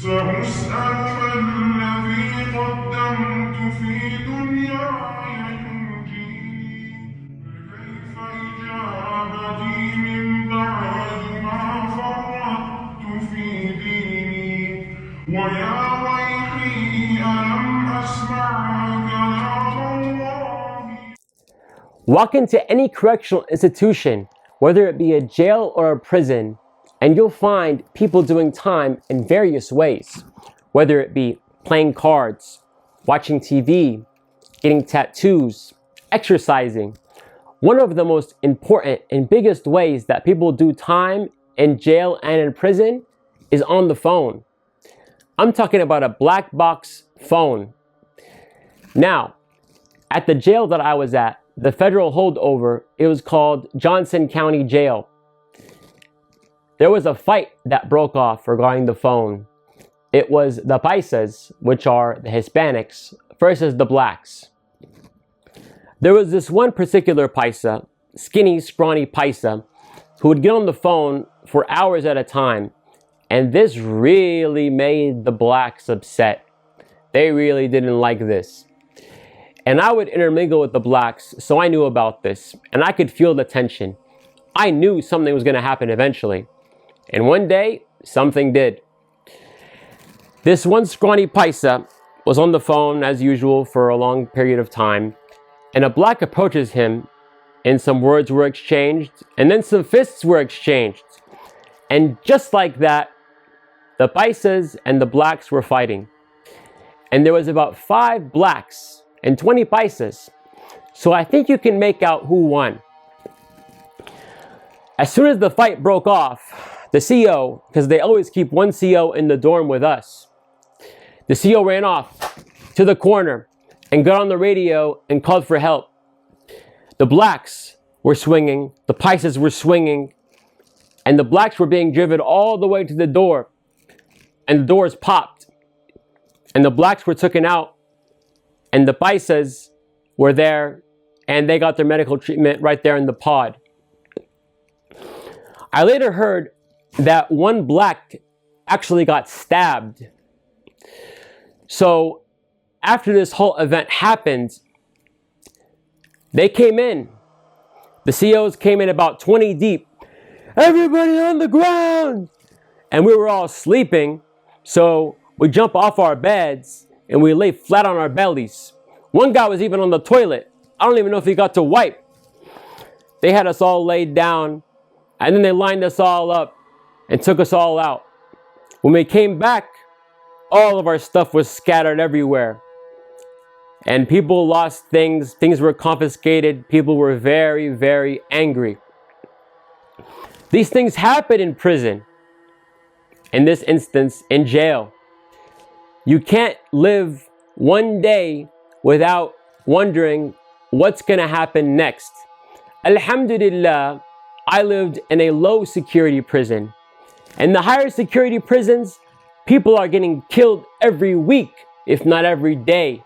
سأسأل ما الذي قدمت في دنياي ينجيني كيف إجابتي من بعد ما فرطت في ديني ويا ويحي ألم أسمع كلام الله. Walk into any correctional institution, whether it be a jail or a prison, and you'll find people doing time in various ways, whether it be playing cards, watching TV, getting tattoos, exercising. One of the most important and biggest ways that people do time in jail and in prison is on the phone. I'm talking about a black box phone. Now, at the jail that I was at, the federal holdover, it was called Johnson County Jail. There was a fight that broke off regarding the phone. It was the Paisas, which are the Hispanics, versus the blacks. There was this one particular Paisa, skinny, scrawny Paisa, who would get on the phone for hours at a time. And this really made the blacks upset. They really didn't like this. And I would intermingle with the blacks, so I knew about this. And I could feel the tension. I knew something was going to happen eventually. And one day, something did. This one scrawny Paisa was on the phone, as usual, for a long period of time. And a black approaches him, and some words were exchanged, and then some fists were exchanged. And just like that, the Paisas and the blacks were fighting. And there was about 5 blacks and 20 Paisas. So I think you can make out who won. As soon as the fight broke off, the CO, because they always keep one CO in the dorm with us, the CO ran off to the corner and got on the radio and called for help. The blacks were swinging, the Paisas were swinging, and the blacks were being driven all the way to the door. And the doors popped. And the blacks were taken out. And the Paisas were there, and they got their medical treatment right there in the pod. I later heard that one black actually got stabbed. So after this whole event happened, they came in. The COs came in about 20 deep. Everybody on the ground! And we were all sleeping, so we jump off our beds and we lay flat on our bellies. One guy was even on the toilet. I don't even know if he got to wipe. They had us all laid down, and then they lined us all up and took us all out. When we came back, all of our stuff was scattered everywhere. And people lost things. Things were confiscated. People were very, very angry. These things happen in prison. In this instance, in jail. You can't live one day without wondering what's going to happen next. Alhamdulillah, I lived in a low security prison. In the higher security prisons, people are getting killed every week, if not every day.